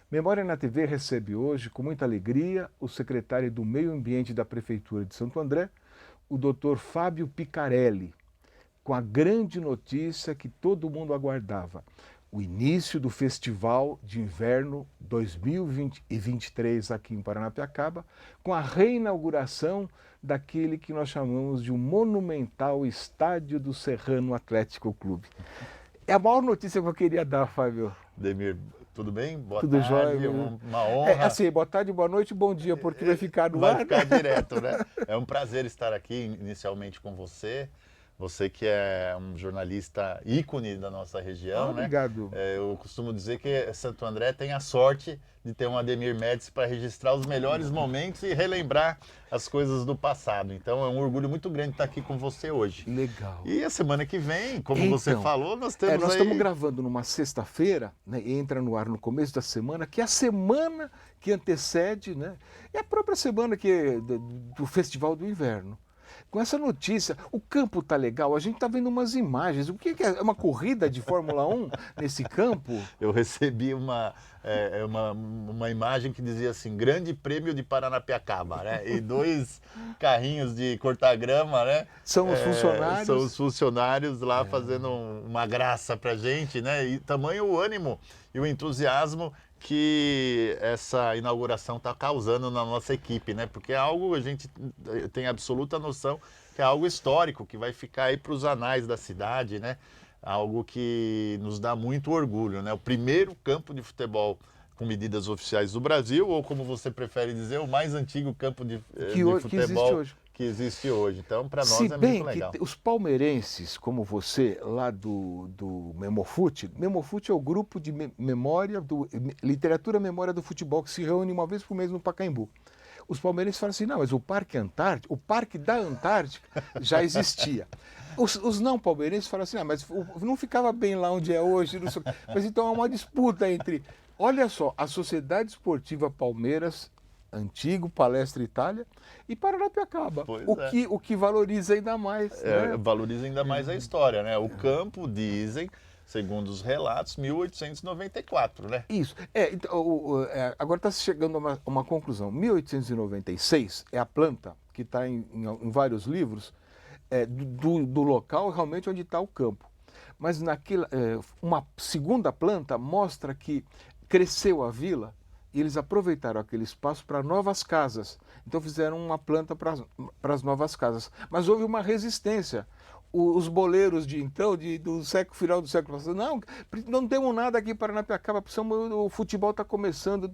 Memória na TV recebe hoje, com muita alegria, o secretário do Meio Ambiente da Prefeitura de Santo André, o Dr. Fábio Picarelli, com a grande notícia que todo mundo aguardava: o início do Festival de Inverno 2023 aqui em Paranapiacaba, com a reinauguração daquele que nós chamamos de um monumental Estádio do Serrano Atlético Clube. É a maior notícia que eu queria dar, Fábio. Demir, tudo bem? Boa Tudo tarde, jóia? uma honra. Assim, boa tarde, boa noite, bom dia, porque vai ficar no Vai ar. ficar direto, né? É um prazer estar aqui inicialmente com você. Você que é um jornalista ícone da nossa região, né? Obrigado. Eu costumo dizer que Santo André tem a sorte de ter um Ademir Médici para registrar os melhores momentos e relembrar as coisas do passado. Então é um orgulho muito grande estar aqui com você hoje. Legal. E a semana que vem, como Então, você falou, nós temos nós aí... estamos gravando numa sexta-feira, né, e entra no ar no começo da semana, que é a semana que antecede, né, é a própria semana do Festival do Inverno. Com essa notícia, o campo tá legal, a gente tá vendo umas imagens. O que é? É uma corrida de Fórmula 1 nesse campo? Eu recebi uma imagem que dizia assim, Grande Prêmio de Paranapiacaba, né? E dois carrinhos de cortar grama, né? São os funcionários. São os funcionários lá fazendo uma graça pra gente, né? E tamanho o ânimo e o entusiasmo que essa inauguração está causando na nossa equipe, né? Porque é algo, a gente tem absoluta noção que é algo histórico, que vai ficar aí para os anais da cidade, né? Algo que nos dá muito orgulho, né? O primeiro campo de futebol com medidas oficiais do Brasil, ou como você prefere dizer, o mais antigo campo de futebol que existe hoje. Então, para nós é muito legal. Que os palmeirenses, como você, lá do Memofute é o grupo de memória, literatura memória do futebol, que se reúne uma vez por mês no Pacaembu. Os palmeirenses falam assim, não, mas o Parque Antártico, o Parque da Antártica já existia. Os não palmeirenses falam assim, mas não ficava bem lá onde é hoje. Não sei. Mas então há uma disputa entre, olha só, a Sociedade Esportiva Palmeiras, antigo, Palestra Itália, e Paranapiacaba. O que valoriza ainda mais. Né? Valoriza ainda mais a história, né? O campo, dizem, segundo os relatos, 1894, né? Isso. Agora está chegando a uma conclusão. 1896 é a planta que está em vários livros do local realmente onde está o campo. Mas uma segunda planta mostra que cresceu a vila e eles aproveitaram aquele espaço para novas casas. Então fizeram uma planta para as novas casas. Mas houve uma resistência. Os boleiros do final do século passado, não temos nada aqui em Paranapiacaba, o futebol está começando.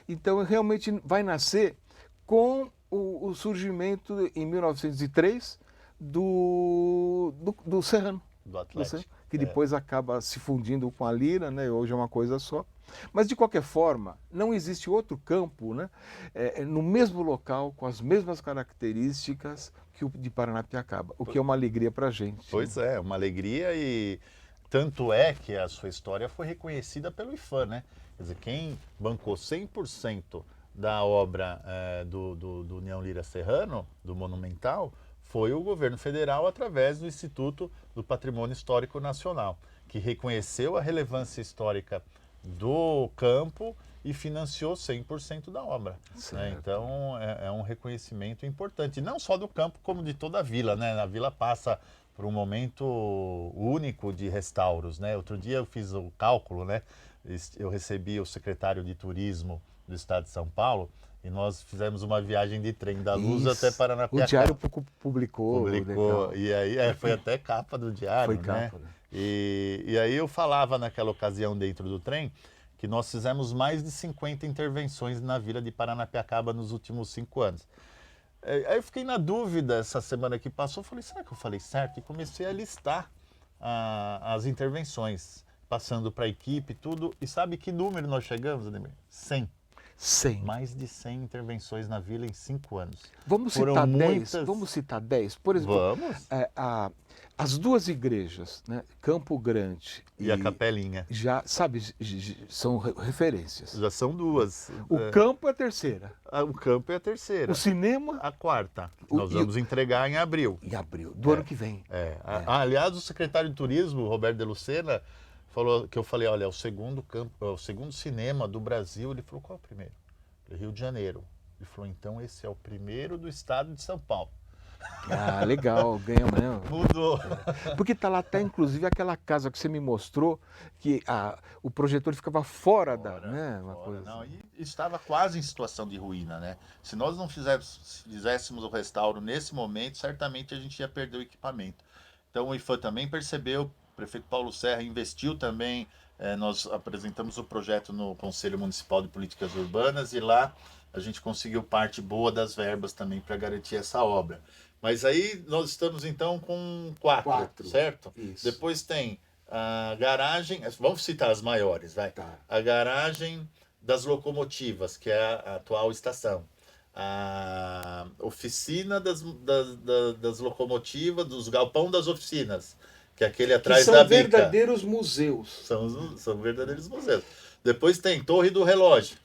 Então realmente vai nascer com o surgimento em 1903 do Serrano. Do Atlético. Que depois acaba se fundindo com a Lira, né? Hoje é uma coisa só. Mas, de qualquer forma, não existe outro campo, né? No mesmo local, com as mesmas características que o de Paranapiacaba, o que é uma alegria para a gente. Pois é, uma alegria e tanto é que a sua história foi reconhecida pelo IPHAN, né? Quer dizer, quem bancou 100% da obra do União Lira Serrano, do Monumental, foi o governo federal através do Instituto do Patrimônio Histórico Nacional, que reconheceu a relevância histórica do campo e financiou 100% da obra. Né? Então é um reconhecimento importante, não só do campo, como de toda a vila. Né? A vila passa por um momento único de restauros. Né? Outro dia eu fiz o cálculo, né? Eu recebi o secretário de Turismo do Estado de São Paulo, e nós fizemos uma viagem de trem da Luz até Paranapiacaba. O Diário publicou. E aí foi até capa do Diário, foi capa, né? E aí eu falava naquela ocasião dentro do trem que nós fizemos mais de 50 intervenções na vila de Paranapiacaba nos últimos 5 anos. Aí eu fiquei na dúvida essa semana que passou, falei, será que eu falei certo? E comecei a listar as intervenções, passando para a equipe e tudo. E sabe que número nós chegamos, Ademir? 100. 100. Mais de 100 intervenções na vila em 5 anos. Vamos citar 10? Vamos citar 10? Por exemplo, vamos. As duas igrejas, né, Campo Grande e a Capelinha, já, sabe, são referências. Já são duas. O campo é a terceira. O campo é a terceira. O cinema? A quarta. Nós vamos entregar em abril. Em abril, do ano que vem. Aliás, o secretário de Turismo, Roberto de Lucena, falou que eu falei, olha, é o segundo campo, é o segundo cinema do Brasil. Ele falou, qual é o primeiro? Eu falei, Rio de Janeiro. Ele falou, então esse é o primeiro do estado de São Paulo. Ah, legal, ganhamos, né? Mudou. Porque tá lá até, inclusive, aquela casa que você me mostrou, que o projetor ficava fora da, né? Uma Fora. coisa Não, assim. e estava quase em situação de ruína, né? Se nós não fizéssemos o restauro nesse momento, certamente a gente ia perder o equipamento. Então o IFAM também percebeu, o prefeito Paulo Serra investiu também, nós apresentamos o projeto no Conselho Municipal de Políticas Urbanas e lá a gente conseguiu parte boa das verbas também para garantir essa obra. Mas aí nós estamos então com quatro, certo? Isso. Depois tem a garagem, vamos citar as maiores, vai. Tá. A garagem das locomotivas, que é a atual estação. A oficina das locomotivas, dos galpão das oficinas, que é aquele Que atrás são da bica. verdadeiros museus. São verdadeiros museus. Depois tem Torre do Relógio.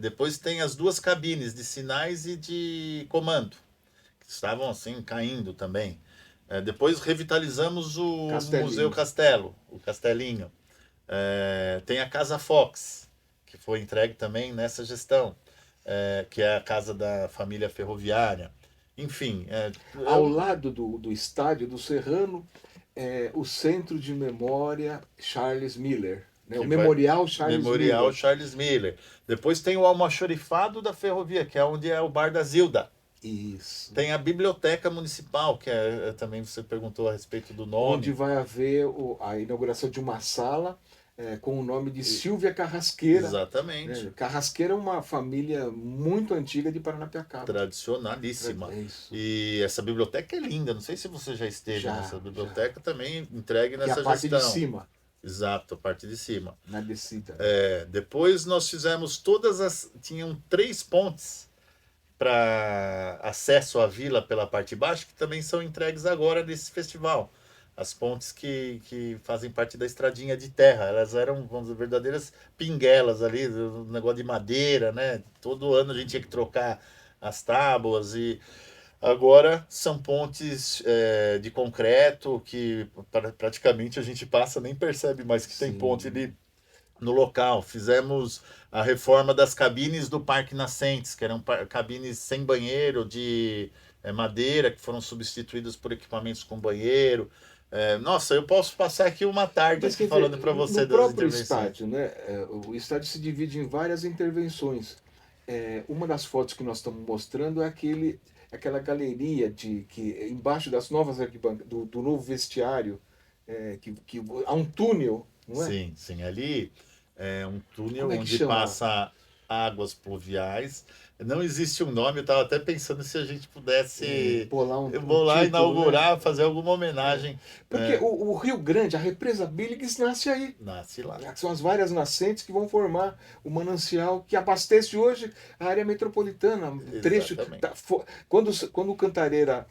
Depois tem as duas cabines de sinais e de comando, que estavam assim caindo também. Depois revitalizamos o Castelinho. Museu Castelo, o Castelinho. Tem a Casa Fox, que foi entregue também nessa gestão, que é a casa da família ferroviária. Enfim. Ao lado do estádio do Serrano, o Centro de Memória Charles Miller. Né? O Memorial Charles Memorial Miller. Charles Miller. Depois tem o almoxarifado da ferrovia, que é onde é o Bar da Zilda. Isso. Tem a Biblioteca Municipal, que também você perguntou a respeito do nome. Onde vai haver a inauguração de uma sala com o nome de Silvia Carrasqueira. Exatamente. Né? Carrasqueira é uma família muito antiga de Paranapiacaba. Tradicionalíssima. Isso. E essa biblioteca é linda. Não sei se você já esteve nessa biblioteca também, entregue Que é nessa a parte gestão. de cima. Exato, a parte de cima. Na descida. Depois nós fizemos tinham 3 pontes para acesso à vila pela parte de baixo, que também são entregues agora nesse festival. As pontes que fazem parte da estradinha de terra, elas eram, vamos dizer, verdadeiras pinguelas ali, um negócio de madeira, né? Todo ano a gente tinha que trocar as tábuas e agora são pontes de concreto que praticamente a gente passa, nem percebe mais que tem ponte ali no local. Fizemos a reforma das cabines do Parque Nascentes, que eram cabines sem banheiro, de madeira, que foram substituídas por equipamentos com banheiro. Nossa, eu posso passar aqui uma tarde Mas, falando para você no das próprio intervenções. estádio, né? O estádio se divide em várias intervenções. Uma das fotos que nós estamos mostrando é aquela galeria que embaixo das novas arquibancadas, do novo vestiário, que há um túnel, não é? Sim, sim. Ali é um túnel Como é que onde chama? passa águas pluviais. Não existe um nome, eu estava até pensando se a gente pudesse Bolar um bolar, título, inaugurar, né? fazer alguma homenagem. Porque o Rio Grande, a represa Billings nasce aí. Nasce lá. São as várias nascentes que vão formar o manancial que abastece hoje a área metropolitana. Trecho, quando o Cantareira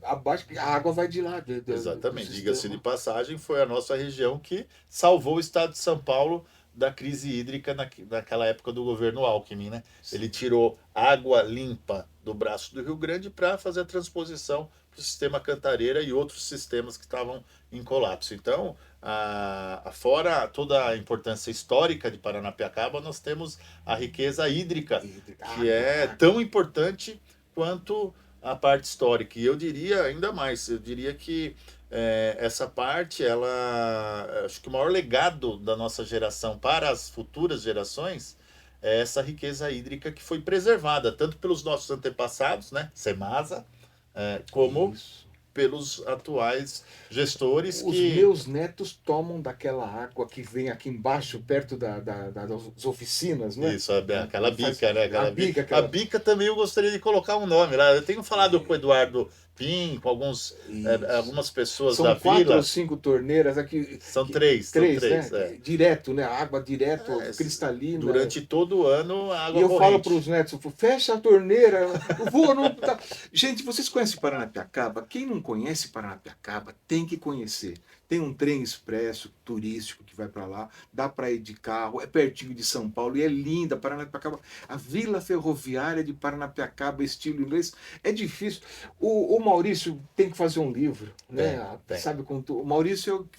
abaixo, a água vai de lá. Exatamente. Diga-se de passagem, foi a nossa região que salvou o estado de São Paulo da crise hídrica naquela época do governo Alckmin, né? Ele tirou água limpa do braço do Rio Grande para fazer a transposição para o sistema Cantareira e outros sistemas que estavam em colapso. Então, fora toda a importância histórica de Paranapiacaba, nós temos a riqueza hídrica, que é tão importante quanto a parte histórica. E eu diria ainda mais, eu diria que essa parte, acho que o maior legado da nossa geração para as futuras gerações é essa riqueza hídrica que foi preservada, tanto pelos nossos antepassados, né, Semasa, como pelos atuais gestores. Os meus netos tomam daquela água que vem aqui embaixo, perto das oficinas, né? Isso, aquela bica, né? A bica também eu gostaria de colocar um nome lá. Eu tenho falado com o Eduardo Pim, com algumas pessoas da vila. São 4 ou 5 torneiras aqui. São 3. Né? Direto, né? Água direto, cristalina. Durante todo o ano, a água corrente. E eu falo corrente. para os netos, fecha a torneira. Gente, vocês conhecem Paranapiacaba? Quem não conhece Paranapiacaba tem que conhecer. tem um trem expresso turístico que vai para lá, dá para ir de carro, é pertinho de São Paulo e é linda, Paranapiacaba. A Vila Ferroviária de Paranapiacaba, estilo inglês, é difícil. O Maurício tem que fazer um livro, né? Tem. Sabe, o Maurício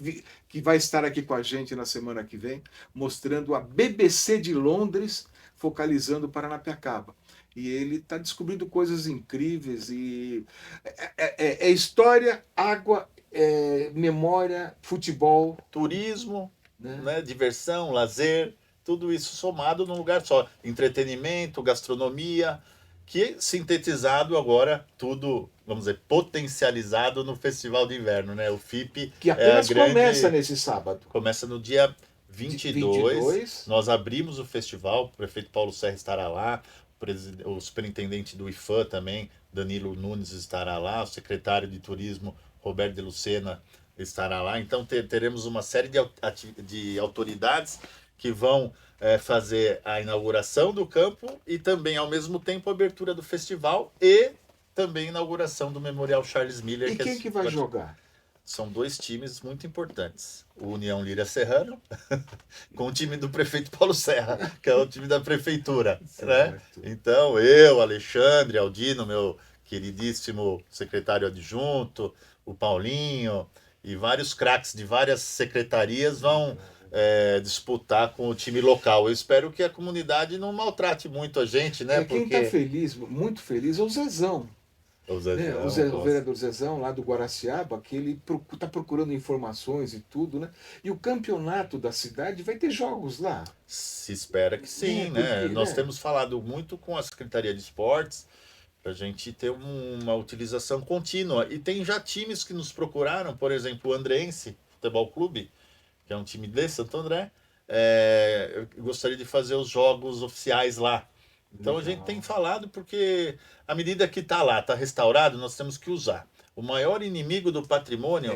que vai estar aqui com a gente na semana que vem, mostrando a BBC de Londres, focalizando Paranapiacaba. E ele está descobrindo coisas incríveis e é história, água, memória, futebol, Turismo, né? né? Diversão, lazer, tudo isso somado num lugar só. Entretenimento, gastronomia, que sintetizado agora, tudo, vamos dizer, potencializado no Festival de Inverno, né? O FIP Que é a apenas começa grande... nesse sábado. Começa no dia De 22. 22. Nós abrimos o festival, o prefeito Paulo Serra estará lá, o superintendente do IFAM também, Danilo Nunes, estará lá, o secretário de Turismo, Roberto de Lucena, estará lá. Então teremos uma série de autoridades que vão fazer a inauguração do campo e também, ao mesmo tempo, a abertura do festival e também a inauguração do Memorial Charles Miller. E quem que vai jogar? São dois times muito importantes. O União Lira Serrano, com o time do prefeito Paulo Serra, que é o time da prefeitura. Né? Então, eu, Alexandre, Aldino, meu queridíssimo secretário adjunto, o Paulinho e vários craques de várias secretarias vão disputar com o time local. Eu espero que a comunidade não maltrate muito a gente, né? Quem está feliz, muito feliz, é o Zezão. O O vereador Zezão, lá do Guaraciaba, que ele está procurando informações e tudo, né? E o campeonato da cidade vai ter jogos lá. Se espera que sim, né? Nós temos falado muito com a Secretaria de Esportes para a gente ter uma utilização contínua. E tem já times que nos procuraram, por exemplo, o Andreense Futebol Clube, que é um time de Santo André, eu gostaria de fazer os jogos oficiais lá. Então a gente tem falado porque à medida que está lá, está restaurado, nós temos que usar. O maior inimigo do patrimônio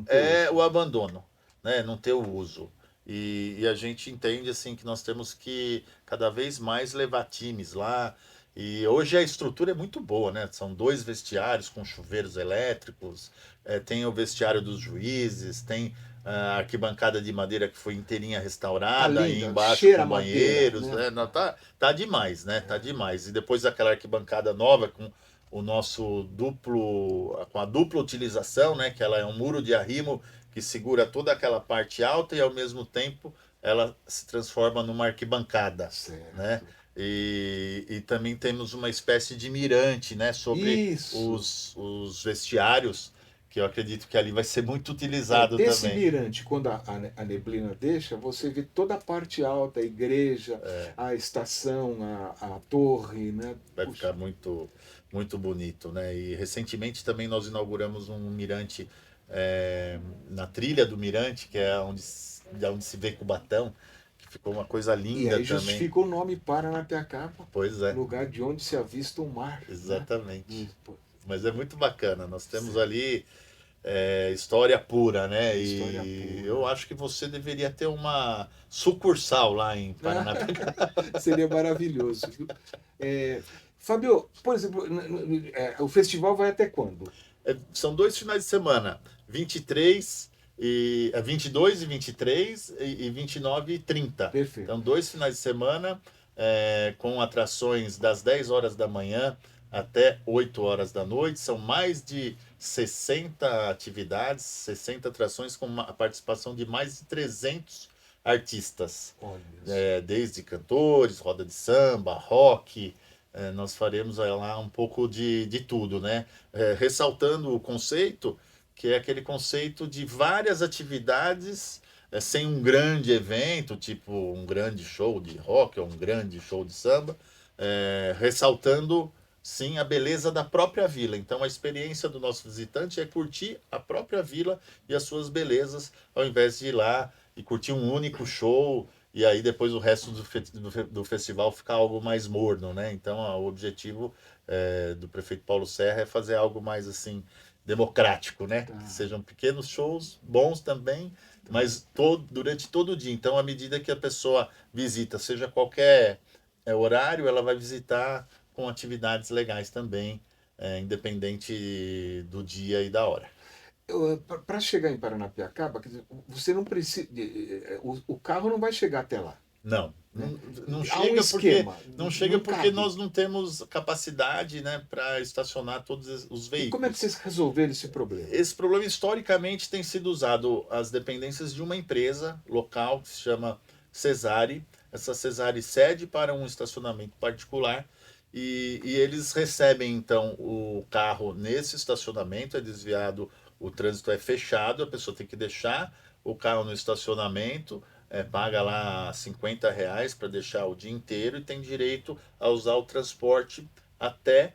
é o abandono, né? Não ter o uso. E a gente entende assim que nós temos que cada vez mais levar times lá. E hoje a estrutura é muito boa, né? São 2 vestiários com chuveiros elétricos, tem o vestiário dos juízes, tem a arquibancada de madeira que foi inteirinha restaurada, e embaixo com banheiros, madeira, né? Tá demais, né? Tá demais. E depois aquela arquibancada nova com o nosso com a dupla utilização, né? Que ela é um muro de arrimo que segura toda aquela parte alta e ao mesmo tempo ela se transforma numa arquibancada, né? E também temos uma espécie de mirante, né, sobre os vestiários, que eu acredito que ali vai ser muito utilizado desse também. mirante, quando a neblina deixa, você vê toda a parte alta, a igreja, a estação, a torre, né? Vai ficar muito, muito bonito, né? E recentemente também nós inauguramos um mirante na trilha do mirante, que é onde se vê Cubatão. Ficou uma coisa linda também. E aí justifica o nome Paranapiacaba. Pois é. Lugar de onde se avista o mar. Exatamente. Né? Mas é muito bacana. Nós temos ali história pura, né? História e pura. Eu acho que você deveria ter uma sucursal lá em Paranapiacaba. Seria maravilhoso. Fábio, por exemplo, o festival vai até quando? São 2 finais de semana. 22 e 23 e 29 e 30. Perfeito. Então, 2 finais de semana com atrações das 10 horas da manhã até 8 horas da noite. São mais de 60 atividades, 60 atrações com a participação de mais de 300 artistas. Desde cantores, roda de samba, rock. Nós faremos lá um pouco de tudo, né? Ressaltando o conceito, que é aquele conceito de várias atividades sem um grande evento, tipo um grande show de rock ou um grande show de samba, ressaltando, sim, a beleza da própria vila. Então, a experiência do nosso visitante é curtir a própria vila e as suas belezas, ao invés de ir lá e curtir um único show e aí depois o resto do festival ficar algo mais morno, né? Então, o objetivo do prefeito Paulo Serra é fazer algo mais assim democrático, né? Que sejam pequenos shows, bons também, mas durante todo o dia. Então, à medida que a pessoa visita, seja qualquer horário, ela vai visitar com atividades legais também, independente do dia e da hora. Para chegar em Paranapiacaba, quer dizer, você não precisa. O carro não vai chegar até lá. Não, Né? não Há um chega porque esquema, porque cabe. nós não temos capacidade, né, para estacionar todos os E como é que veículos. vocês resolveram esse problema? Esse problema historicamente tem sido usado as dependências de uma empresa local que se chama Cesare. Essa Cesare cede para um estacionamento particular e eles recebem então o carro nesse estacionamento, é desviado, o trânsito é fechado, a pessoa tem que deixar o carro no estacionamento, paga lá R$ 50 para deixar o dia inteiro e tem direito a usar o transporte até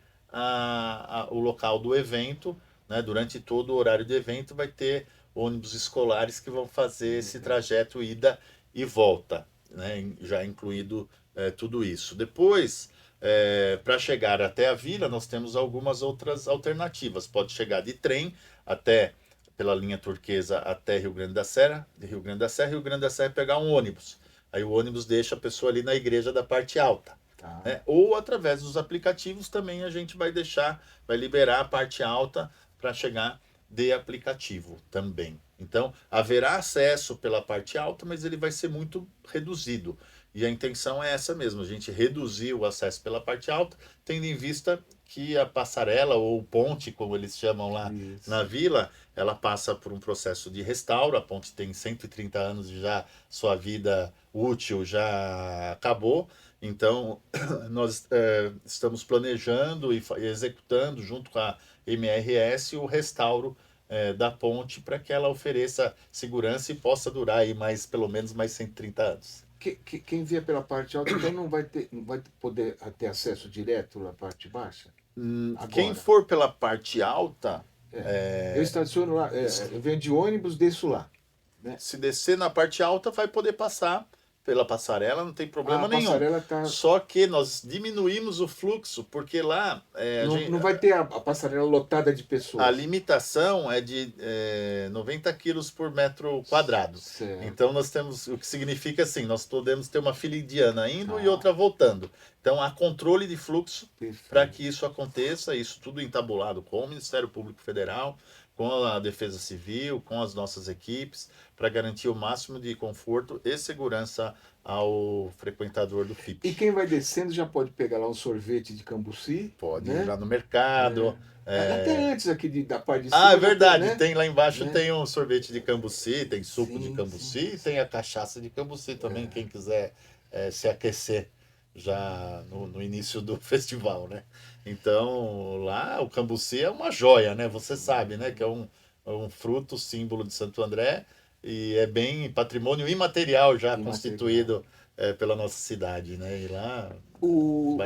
o local do evento, né? Durante todo o horário do evento vai ter ônibus escolares que vão fazer esse trajeto ida e volta, né? Já incluído tudo isso. Depois, para chegar até a vila, nós temos algumas outras alternativas. Pode chegar de trem até pela linha Turquesa até Rio Grande da Serra, de Rio Grande da Serra, Rio Grande da Serra pegar um ônibus. Aí o ônibus deixa a pessoa ali na igreja da parte alta. Tá. Né? Ou através dos aplicativos também a gente vai deixar, vai liberar a parte alta para chegar de aplicativo também. Então, haverá acesso pela parte alta, mas ele vai ser muito reduzido. E a intenção é essa mesmo, a gente reduzir o acesso pela parte alta, tendo em vista que a passarela ou ponte, como eles chamam lá Isso. na vila, ela passa por um processo de restauro. A ponte tem 130 anos e já sua vida útil já acabou. Então, nós estamos planejando e executando, junto com a MRS, o restauro da ponte para que ela ofereça segurança e possa durar aí mais, pelo menos mais 130 anos. Quem vier pela parte alta então não vai poder ter acesso direto na parte baixa? Quem Agora. for pela parte alta, Eu estaciono lá, eu venho de ônibus, desço lá. Né? se descer na parte alta, vai poder passar pela passarela, não tem A problema nenhum. passarela tá. Só que nós diminuímos o fluxo, porque lá Não vai ter a passarela lotada de a pessoas. limitação é de 90 quilos por metro quadrado. Certo. Então nós temos, o que significa assim, nós podemos ter uma fila indiana indo e Tá. outra voltando. Então há controle de fluxo para Perfeito. que isso aconteça, isso tudo entabulado com o Ministério Público Federal, com a Defesa Civil, com as nossas equipes, para garantir o máximo de conforto e segurança ao frequentador do E FIP. quem vai descendo já pode pegar lá um sorvete de Cambuci, Pode ir né? lá no mercado. Até antes aqui da parte de Ah, cima é já tem, verdade. né? Tem lá embaixo, Né? tem um sorvete de cambuci, tem suco de Sim, sim. cambuci, e tem a cachaça de cambuci também, quem quiser se aquecer já no início do festival, né? Então, lá o cambuci é uma joia, né? Você sabe, né? Que é um fruto, símbolo de Santo André, e é bem patrimônio imaterial já Imaterial. constituído pela nossa cidade, né? E lá cai O,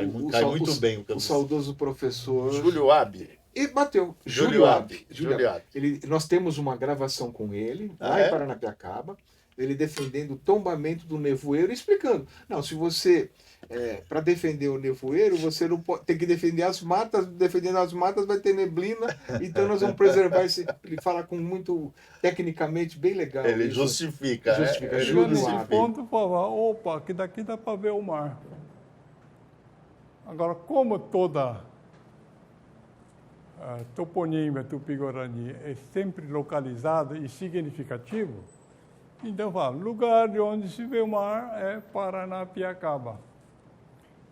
muito bem o o cambuci. saudoso professor. Júlio Abi. E bateu, Júlio Júlio Abi. Ab. Júlio Abi. Nós temos uma gravação com ele, Ah, lá em é? Paranapiacaba, ele defendendo o tombamento do nevoeiro, explicando. Não, se você, para defender o nevoeiro, você não pode, tem que defender as matas, defendendo as matas vai ter neblina, então nós vamos preservar esse. Ele fala com muito, tecnicamente, bem legal Ele isso. justifica, né? Justifica. Ele Chegando Júlio nesse Ab. ponto, falava, opa, que daqui dá para ver o mar. Agora, como toda a toponímia Tupi-Guarani é sempre localizada e significativo, então fala, lugar de onde se vê o mar é Paranapiacaba.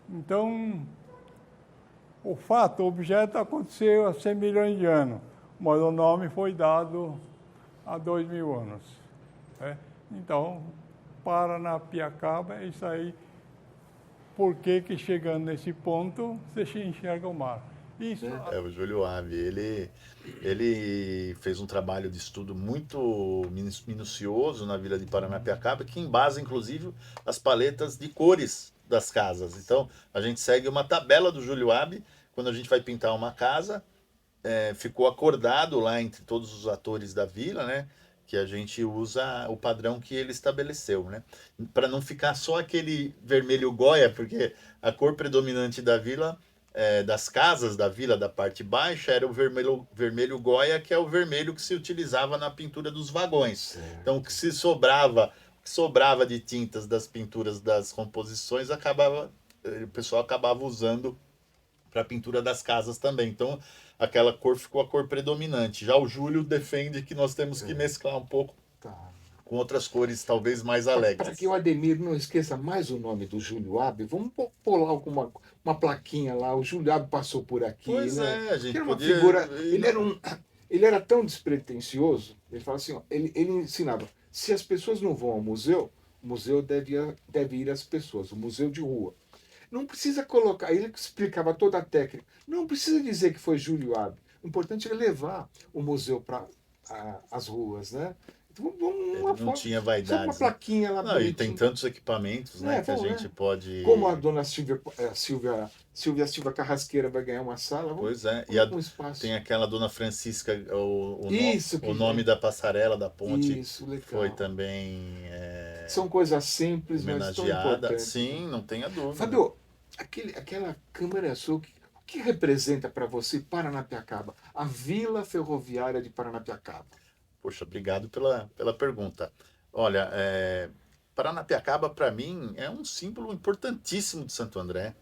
Então, o fato, o objeto aconteceu há 100 milhões de anos, mas o nome foi dado há 2.000 anos. Né? Então, Paranapiacaba é isso aí. Por que chegando nesse ponto você enxerga o mar? Isso. O Júlio Ave, ele fez um trabalho de estudo muito minucioso na Vila de Paranapiacaba, que embasa, inclusive, as paletas de cores das casas. Então, a gente segue uma tabela do Júlio Ave, quando a gente vai pintar uma casa, ficou acordado lá entre todos os atores da vila, né? Que a gente usa o padrão que ele estabeleceu, né? Para não ficar só aquele vermelho goia, porque a cor predominante da vila, das casas da vila, da parte baixa, era o vermelho goia, que é o vermelho que se utilizava na pintura dos vagões. Certo. Então, o que sobrava de tintas das pinturas das composições, o pessoal acabava usando para a pintura das casas também. Então, aquela cor ficou a cor predominante. Já o Júlio defende que nós temos que mesclar um pouco Tá. com outras cores, talvez mais Para alegres. que o Ademir não esqueça mais o nome do Júlio Abe, vamos pôr lá uma plaquinha lá. O Júlio Abe passou por aqui, Pois né? é, a gente Que era uma podia... figura. Ele era tão despretensioso. Ele fala assim, ó, ele ensinava: se as pessoas não vão ao museu, o museu deve ir às pessoas, o museu de rua. Não precisa colocar, ele explicava toda a técnica. Não precisa dizer que foi Júlio Abe. O importante é levar o museu para as ruas, né? Então, Ele uma não foto, tinha só vaidades, uma né? plaquinha lá Não, e tem bonitinha. tantos equipamentos, né, que a Vamos, gente né? pode... Como a dona Silvia Silva Carrasqueira vai ganhar uma sala, Pois é, e vamos com um espaço. tem aquela Dona Francisca, Isso que o nome da passarela da ponte Isso, legal. foi também São coisas simples, mas tão homenageada. importantes. Sim, não tenha dúvida. Fábio, aquela câmera sua, o que representa para você Paranapiacaba? A Vila Ferroviária de Paranapiacaba. Poxa, obrigado pela pergunta. Olha, Paranapiacaba, para mim, é um símbolo importantíssimo de Santo André,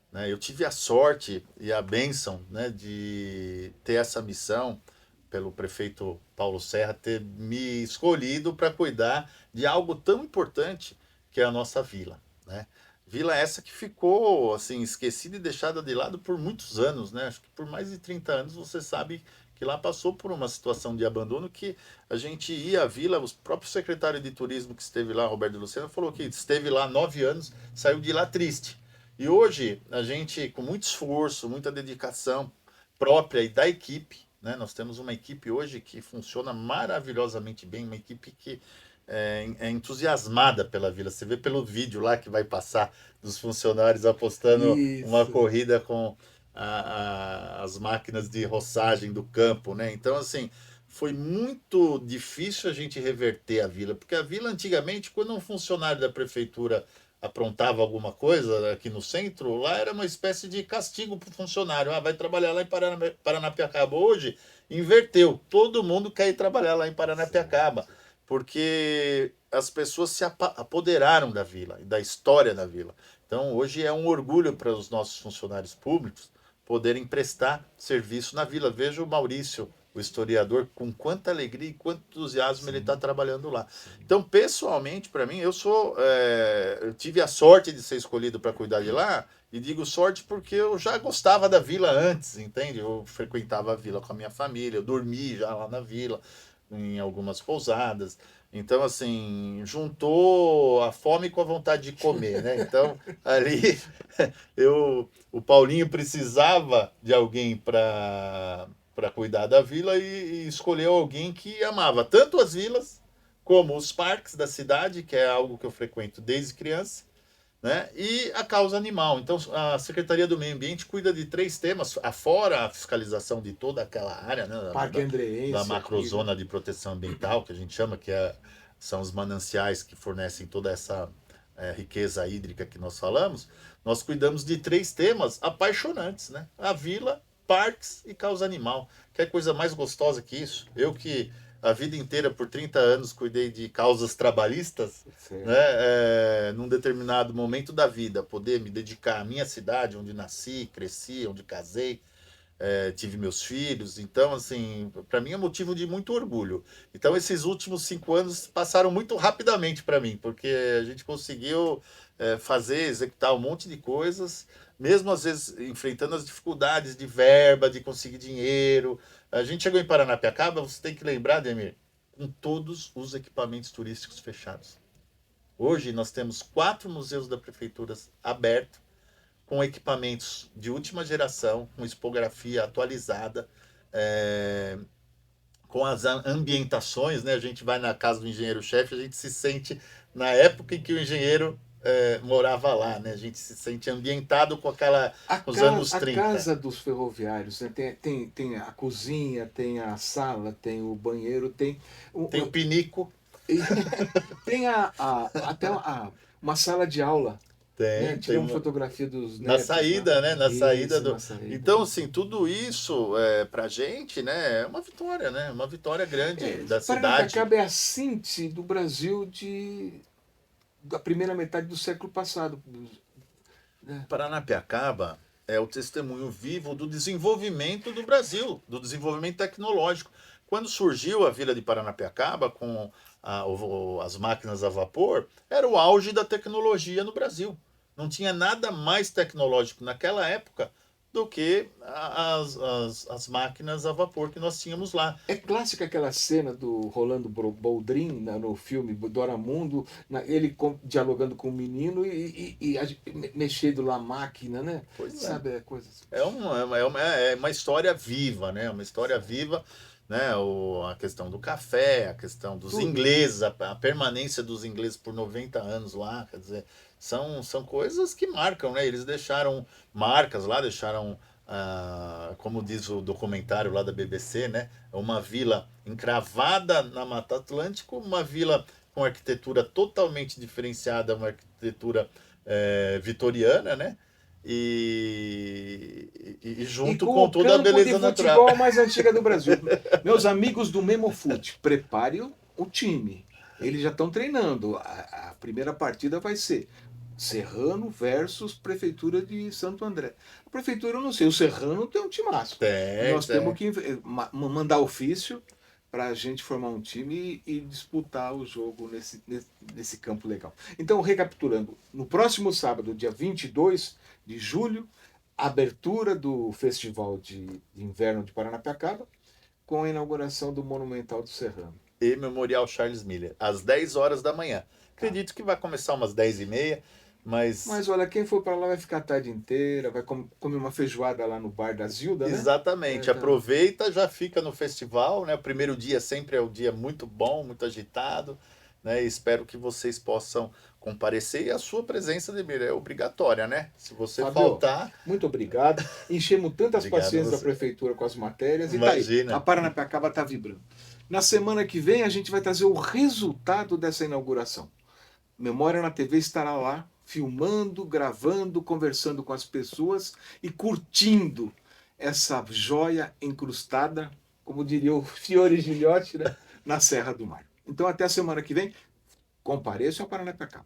né? Eu tive a sorte e a bênção, né, de ter essa missão pelo prefeito Paulo Serra, ter me escolhido para cuidar de algo tão importante que é a nossa vila, né? Vila essa que ficou assim esquecida e deixada de lado por muitos anos, né? Acho que por mais de 30 anos você sabe que lá passou por uma situação de abandono que a gente ia à vila, o próprio secretário de turismo que esteve lá, Roberto Luciano, falou que esteve lá 9 anos, saiu de lá triste. E hoje a gente, com muito esforço, muita dedicação própria e da equipe, né? Nós temos uma equipe hoje que funciona maravilhosamente bem, uma equipe que é entusiasmada pela vila. Você vê pelo vídeo lá que vai passar dos funcionários apostando uma Isso. corrida com as máquinas de roçagem do campo, né? Então, assim, foi muito difícil a gente reverter a vila, porque a vila antigamente, quando um funcionário da prefeitura aprontava alguma coisa aqui no centro, lá era uma espécie de castigo para o funcionário. Ah, vai trabalhar lá em Paranapiacaba. Hoje, inverteu. Todo mundo quer ir trabalhar lá em Paranapiacaba, porque as pessoas se apoderaram da vila e da história da vila. Então, hoje é um orgulho para os nossos funcionários públicos poderem prestar serviço na vila. Veja o Maurício, o historiador, com quanta alegria e quanto entusiasmo ele está trabalhando lá. Então, pessoalmente, para mim, eu tive a sorte de ser escolhido para cuidar de lá, e digo sorte porque eu já gostava da vila antes, entende? Eu frequentava a vila com a minha família, eu dormi já lá na vila, em algumas pousadas. Então, assim, juntou a fome com a vontade de comer, né? Então, ali, o Paulinho precisava de alguém para cuidar da vila e escolheu alguém que amava tanto as vilas como os parques da cidade, que é algo que eu frequento desde criança, né? E a causa animal. Então, a Secretaria do Meio Ambiente cuida de 3 temas, afora a fiscalização de toda aquela área, né? Parque Andreense. Da macrozona de proteção ambiental, que a gente chama, são os mananciais que fornecem toda essa riqueza hídrica que nós falamos. Nós cuidamos de 3 temas apaixonantes, né? A vila, parques e causa animal. Que coisa mais gostosa que isso? Eu que a vida inteira, por 30 anos, cuidei de causas trabalhistas, né? Num determinado momento da vida, poder me dedicar à minha cidade, onde nasci, cresci, onde casei, tive meus filhos. Então, assim, para mim é motivo de muito orgulho. Então, esses últimos 5 anos passaram muito rapidamente para mim, porque a gente conseguiu executar um monte de coisas, mesmo às vezes enfrentando as dificuldades de verba, de conseguir dinheiro. A gente chegou em Paranapiacaba, você tem que lembrar, Ademir, com todos os equipamentos turísticos fechados. Hoje nós temos 4 museus da prefeitura abertos, com equipamentos de última geração, com expografia atualizada, com as ambientações, né? A gente vai na casa do engenheiro-chefe, a gente se sente na época em que o engenheiro morava lá, né? A gente se sente ambientado com os anos 30. A casa dos ferroviários, né? Tem a cozinha, tem a sala, tem o banheiro, tem o pinico. Tem até uma sala de aula. Tirei uma fotografia dos netos. Na saída, né? Na saída na saída. Então, assim, tudo isso pra gente, né? É uma vitória, né? Uma vitória grande da cidade. Paranapiacaba é a síntese do Brasil da primeira metade do século passado. Paranapiacaba é o testemunho vivo do desenvolvimento do Brasil, do desenvolvimento tecnológico. Quando surgiu a Vila de Paranapiacaba com as máquinas a vapor, era o auge da tecnologia no Brasil. Não tinha nada mais tecnológico naquela época do que as máquinas a vapor que nós tínhamos lá. É clássica aquela cena do Rolando Boldrin no filme Doramundo, ele dialogando com o menino e mexendo lá a máquina, né? Pois é. Sabe, é coisa assim. É uma história viva, né? Uma história viva, né? A questão do café, a questão dos ingleses, a permanência dos ingleses por 90 anos lá, quer dizer, são coisas que marcam, né? Eles deixaram marcas lá, deixaram, como diz o documentário lá da BBC, né? Uma vila encravada na Mata Atlântica, uma vila com arquitetura totalmente diferenciada, uma arquitetura vitoriana, né? E junto com toda a beleza natural. O campo de futebol mais antiga do Brasil. Meus amigos do Memofute, prepare o time. Eles já estão treinando. A primeira partida vai ser Serrano versus Prefeitura de Santo André. A Prefeitura, eu não sei, o Serrano tem um timaço. Nós temos que mandar ofício para a gente formar um time e disputar o jogo nesse campo legal. Então, recapitulando, no próximo sábado, dia 22 de julho, abertura do Festival de Inverno de Paranapiacaba, com a inauguração do Monumental do Serrano. E Memorial Charles Miller, às 10 horas da manhã. Acredito que vai começar umas 10h30, mas olha, quem for para lá vai ficar a tarde inteira, vai comer uma feijoada lá no bar da Zilda, né? Exatamente, aproveita, já fica no festival, né? O primeiro dia sempre é um dia muito bom, muito agitado, né? E espero que vocês possam comparecer, e a sua presença, Demir, é obrigatória, né? Se você Fábio, faltar... Muito obrigado. Enchemos tantas paciências da prefeitura com as matérias. Imagina. E tá aí, a Paranapiacaba está vibrando. Na semana que vem a gente vai trazer o resultado dessa inauguração. Memória na TV estará lá, filmando, gravando, conversando com as pessoas e curtindo essa joia incrustada, como diria o Fiore Gilhote, né? Na Serra do Mar. Então até a semana que vem, compareçam a Paranapiacaba.